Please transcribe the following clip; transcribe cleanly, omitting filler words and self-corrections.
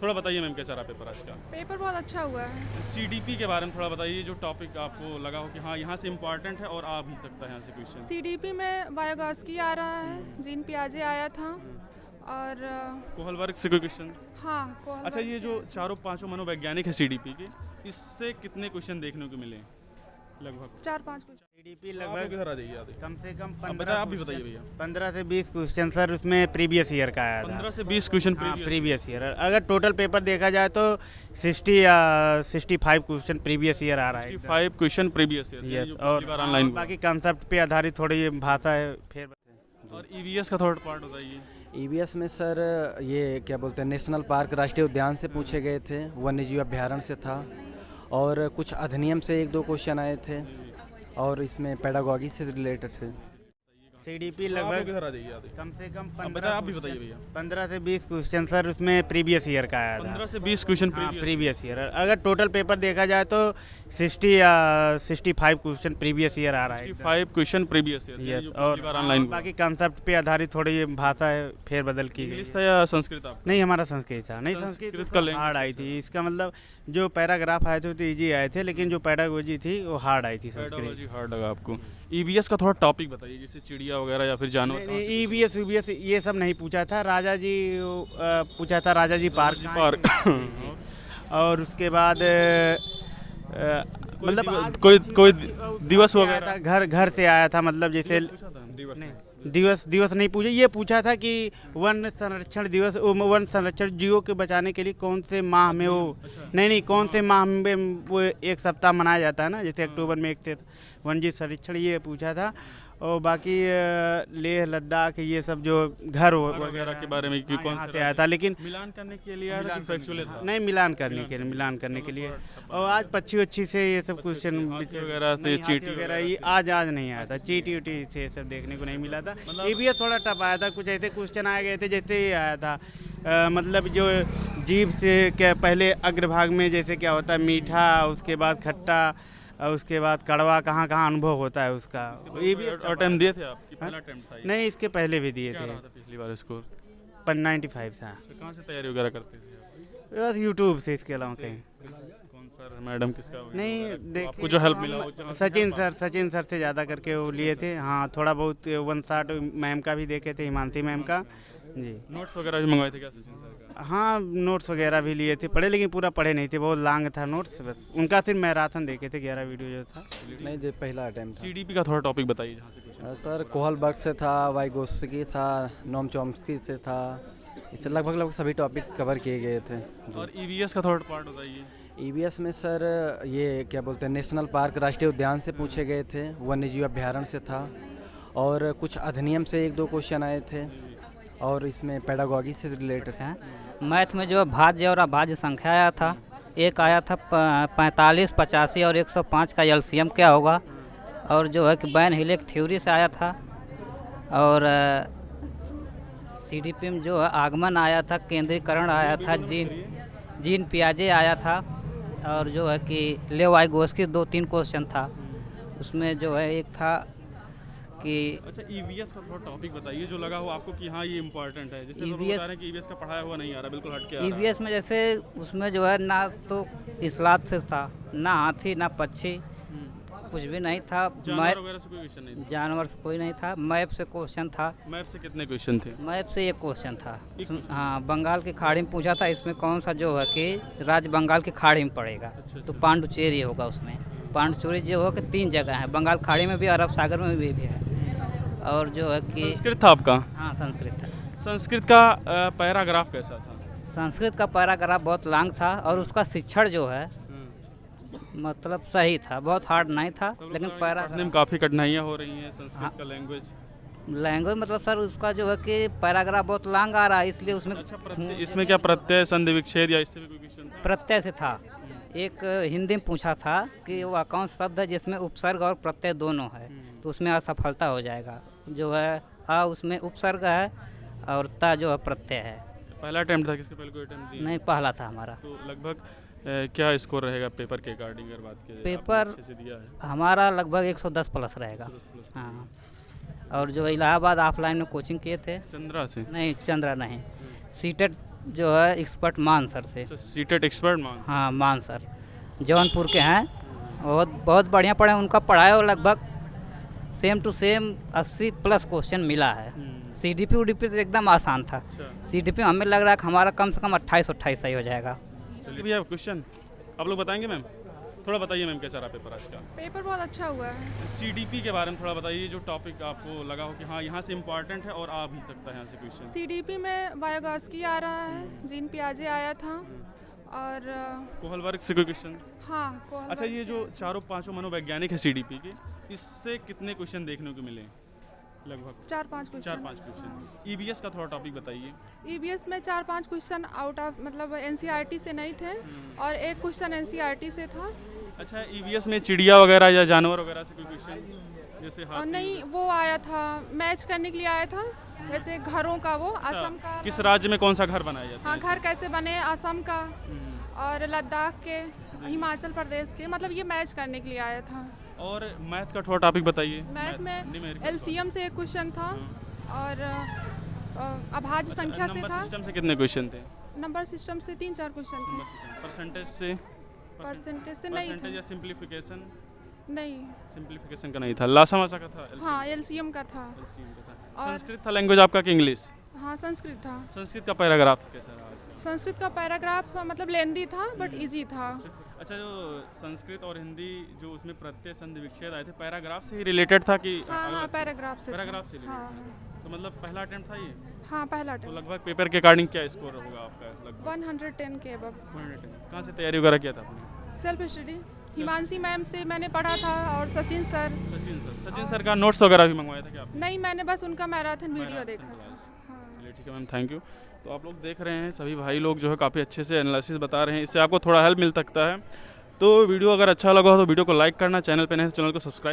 थोड़ा बताइए मैम कैसा रहा पेपर आज का? पेपर बहुत अच्छा हुआ है। सीडीपी के बारे में थोड़ा बताइए, जो टॉपिक आपको लगा हो कि हाँ यहाँ से इम्पोर्टेंट है और आ भी सकता है यहाँ से क्वेश्चन। सीडीपी में बायोगैस की आ रहा है, जीन पियाजे आया था और कोहलवर्ग से कोई क्वेश्चन? हाँ अच्छा, कोहलवर्ग ये से जो चारों पांचों मनोवैज्ञानिक है सीडीपी के, इससे कितने क्वेश्चन देखने को मिले लगभग? 4-5 क्वेश्चन। जीडीपी आप लोग लगभग इधर आ जाइए, आते कम से कम आप बताइए, आप भी बताइए भैया। 15 से 20 क्वेश्चन सर उसमें प्रीवियस ईयर का आया था। 15 से 20 क्वेश्चन हाँ प्रीवियस ईयर। अगर टोटल पेपर देखा जाए तो 60 या 65 क्वेश्चन प्रीवियस ईयर आ रहा है। 65 क्वेश्चन प्रीवियस ईयर, यस, और और ऑनलाइन। बाकी कंसेप्ट पे आधारित थोड़ी भाषा है फिर। और ईवीएस का थर्ड पार्ट बताइए। ईवीएस में सर ये क्या बोलते हैं, नेशनल पार्क राष्ट्रीय उद्यान से पूछे गए थे, वन्यजीव अभ्यारण्य से था, और कुछ अधिनियम से 1-2 क्वेश्चन आए थे, और इसमें पेडागॉगी से रिलेटेड थे। सीडीपी आप लोग लगभग इधर आ जाइए, आते कम से कम आप बताइए, आप भी बताइए भैया। 15 से 20 क्वेश्चन सर उसमें प्रीवियस ईयर का आया था। 15 से 20 क्वेश्चन हाँ प्रीवियस ईयर। अगर टोटल पेपर देखा जाए तो 60 या 65 क्वेश्चन प्रीवियस ईयर आ रहा है। 65 क्वेश्चन प्रीवियस ईयर। यस, और ऑनलाइन। बाकी कंसेप्ट पे आधारित थोड़ी भाषा है फेर बदल की गई। इंग्लिश था या संस्कृत? आप नहीं, हमारा संस्कृत था। नहीं, संस्कृत संस्कृत का का language हार्ड आई थी। इसका मतलब जो पैराग्राफ आए थे तो इजी आए थे, लेकिन जो पैडागोजी थी वो हार्ड आई थी संस्कृत। पेडोलॉजी हार्ड लगा आपको। ईवीएस का थोड़ा टॉपिक बताइए, जैसे चिड़िया वगैरह या फिर जानवर। ईवीएस वीवीएस ये सब नहीं पूछा था। राजा जी पूछा था, राजा जी पार्क। और उसके बाद मतलब कोई दिवस वगैरह था, घर घर से आया था, मतलब जैसे दिवस नहीं पूछे। ये पूछा था कि वन संरक्षण दिवस, वन संरक्षण जीवों के बचाने के लिए कौन से माह में वो नहीं कौन से माह में वो एक सप्ताह मनाया जाता है ना, जैसे अक्टूबर में एक थे वन जीव संरक्षण, ये पूछा था। और बाकी लेह लद्दाख ये सब जो घर वगैरह के बारे में कि कौन से आया था, लेकिन मिलान करने के लिए आया था कि फैक्चुअल था? नहीं, मिलान करने के लिए। और आज पक्षी वच्छी से ये सब क्वेश्चन वगैरह से, चींटी वगैरह ये आज नहीं आया था। चींटी उटी से ये सब देखने को नहीं मिला था। ये भी थोड़ा टफ आया था। कुछ ऐसे क्वेश्चन आ गए थे जैसे ये आया था, मतलब जो जीभ से क्या पहले अग्रभाग में जैसे क्या होता है मीठा, उसके बाद खट्टा, और उसके बाद कड़वा, कहाँ कहाँ अनुभव होता है उसका। ये भी अटेम्प्ट दिए थे आप कि पहला अटेम्प्ट था ये? नहीं, इसके पहले भी दिए क्या थे। रहा था पिछली बार स्कोर? 95 था। कहाँ से तैयारी वगैरह करते थे आप? बस यूट्यूब से, इसके अलावा कहीं कौन सर मैडम किसका नहीं। तो आपको जो हेल्प मिला वो सचिन सर से ज़्यादा करके वो लिए थे। हाँ, थोड़ा बहुत वन शॉट मैम का भी देखे थे, हिमांशी मैम का जी। नोट्स वगैरह भी मंगवाए थे क्या सचिन सर का? हाँ, नोट्स वगैरह भी लिए थे, पढ़े, लेकिन पूरा पढ़े नहीं थे, बहुत लॉन्ग था नोट्स। बस उनका सिर्फ मैराथन देखे थे, 11 वीडियो जो था। नहीं, जो पहला अटैम्प्ट था। सीडीपी का थोड़ा टॉपिक बताइए जहाँ से क्वेश्चन। सर कोहलबर्ग से था, वाइगोत्स्की था, नोम चॉम्स्की से था, इससे लगभग सभी टॉपिक कवर किए गए थे। और ईवीएस का थर्ड पार्ट बताइए। ईवीएस में सर ये क्या बोलते हैं, नेशनल पार्क राष्ट्रीय उद्यान से पूछे गए थे, वन्यजीव अभ्यारण्य से था, और कुछ अधिनियम से 1-2 क्वेश्चन आए थे, और इसमें पेडागॉगी से रिलेटेड है। मैथ में जो भाज्य और अभाज्य संख्या आया था, एक आया था 45, 85 और 105 का एलसीएम क्या होगा, और जो है कि बैन हिलेक थ्योरी से आया था, और सीडीपी में जो है आगमन आया था, केंद्रीकरण आया था, जीन पियाजे आया था, और जो है कि लेवाइगोस्की 2-3 क्वेश्चन था। उसमें जो है एक था कि अच्छा, ईवीएस का थोड़ा टॉपिक बताइए जो लगा हो आपको कि हाँ ये इम्पोर्टेंट है, जिससे लोग बता रहे हैं कि ईवीएस का पढ़ाया हुआ नहीं आ रहा, बिल्कुल हट के आ रहा है। ईवीएस में जैसे उसमें जो है ना तो इस्लात से था, ना हाथी ना पक्षी, कुछ भी नहीं था। जानवर वगैरह से कोई क्वेश्चन नहीं था? जानवर से कोई नहीं था। मैप से क्वेश्चन था। मैप से कितने क्वेश्चन थे? मैप से एक क्वेश्चन था। हाँ, बंगाल की खाड़ी में पूछा था, इसमें कौन सा जो है कि राज्य बंगाल की खाड़ी में पड़ेगा। तो पांडुचेरी होगा उसमें। पांडुचेरी जो हो कि 3 जगह है, बंगाल खाड़ी में भी, अरब सागर में भी है। और जो है कि संस्कृत था आपका? हाँ, संस्कृत था। संस्कृत का पैराग्राफ कैसा था? संस्कृत का पैराग्राफ बहुत लॉन्ग था, और उसका शिक्षण जो है मतलब सही था, बहुत हार्ड नहीं था, लेकिन पढ़ने में काफ़ी कठिनाइयाँ हो रही हैं संस्कृत का लैंग्वेज मतलब सर उसका जो है कि पैराग्राफ बहुत लॉन्ग आ रहा है, इसलिए उसमें इसमें क्या प्रत्यय, संधि विच्छेद या इससे भी कोई क्वेश्चन था? प्रत्यय से था। एक हिंदी में पूछा था कि वह कौन सा शब्द है जिसमें उपसर्ग और प्रत्यय दोनों है, तो उसमें असफलता हो जाएगा। जो है आ उसमें उपसर्ग है और ता जो है प्रत्यय है। पहला अटेम्प्ट था, किसके पहले कोई अटेम्प्ट दिया? नहीं, पहला था हमारा। तो लगभग क्या स्कोर रहेगा पेपर के अकॉर्डिंग अगर बात की? पेपर अच्छे से दिया है हमारा लगभग 110 प्लस रहेगा। हाँ, और जो इलाहाबाद ऑफलाइन में कोचिंग किए थे चंद्रा से? नहीं, चंद्रा नहीं, सीटेट जो है एक्सपर्ट मान सर से। सीटेट एक्सपर्ट मान। हाँ मान सर जौनपुर के हैं, बहुत बहुत बढ़िया पढ़े, उनका पढ़ाया और लगभग सेम टू सेम 80+ क्वेश्चन मिला है। CDP UDP तो एकदम आसान था। CDP हमें लग रहा है कि हमारा कम से कम 28 सही हो जाएगा। चलिए भैया क्वेश्चन आप लोग बताएंगे मैम, थोड़ा बताइए मैम कैसा रहा पेपर आज का। पेपर बहुत अच्छा हुआ है। CDP के बारे में थोड़ा बताइए, जो टॉपिक आपको लगा हो कि हाँ यहाँ से इम्पोर्टेंट है और आ भी सकता है यहाँ से क्वेश्चन। CDP में बायोगैस आ रहा है, जीन पियाजे आया था और कोहल वर्ग से कोई क्वेश्चन। हाँ कोहल अच्छा, ये जो चारों पांचों मनोवैज्ञानिक है CDP के, इससे कितने क्वेश्चन देखने को मिले? लगभग 4-5 क्वेश्चन। 4-5 क्वेश्चन। EVS का थोड़ा टॉपिक बताइए। EVS में 4-5 क्वेश्चन आउट ऑफ मतलब NCERT से नहीं थे और एक क्वेश्चन NCERT से था। अच्छा, EVS में चिड़िया वगैरह या जानवर वगैरह से कोई क्वेश्चन जैसे और हाथी? नहीं, वो आया था मैच करने के लिए आया था, वैसे घरों का, वो असम का। किस राज्य में कौन सा घर बनाया जाता हाँ, है? घर कैसे बने, असम का और लद्दाख के, हिमाचल प्रदेश के, मतलब ये मैच करने के लिए आया था। और मैथ का थोड़ा टॉपिक बताइए। मैथ में LCM से एक क्वेश्चन था और अभाज्य संख्या से था। सिस्टम से कितने क्वेश्चन थे? नंबर सिस्टम से 3-4 क्वेश्चन थे। परसेंटेज से? परसेंटेज से नहीं परसेंटेज था। या सिंप्लीफिकेशन? नहीं, सिंप्लीफिकेशन का नहीं था, लासा मासा का था। हाँ LCM का था। संस्कृत था लैंग्वेज आपका कि इंग्लिश? हाँ संस्कृत था। संस्कृत का पैराग्राफ कैसा रहा आज का? संस्कृत का पैराग्राफ मतलब लेंदी था बट इजी था। अच्छा, जो संस्कृत और हिंदी जो उसमें प्रत्यय संधि विच्छेद आए थे, पैराग्राफ से ही रिलेटेड था कि हाँ पैराग्राफ से। पैराग्राफ से हाँ रिलेटेड? तो मतलब पहला अटेम्प्ट था ये? हाँ पहला तो अटेम्प्ट। लगभग पेपर के अकॉर्डिंग क्या स्कोर होगा आपका? लगभग 110 के अबव। 110। कहाँ से तैयारी वगैरह किया था आपने? सेल्फ स्टडी हिमांशी मैम से मैंने पढ़ा था और सचिन सर। सचिन सर का नोट्स वगैरह भी मंगवाया था क्या आपने? नहीं, मैंने बस उनका मैराथन वीडियो मैराथन देखा क्लास। था। हाँ। चलिए ठीक है मैम, थैंक यू। तो आप लोग देख रहे हैं सभी भाई लोग जो है काफ़ी अच्छे से एनालिसिस बता रहे हैं, इससे आपको थोड़ा हेल्प मिल सकता है। तो वीडियो अगर अच्छा लगा हो तो वीडियो को लाइक करना, चैनल पे नहीं तो चैनल को सब्सक्राइब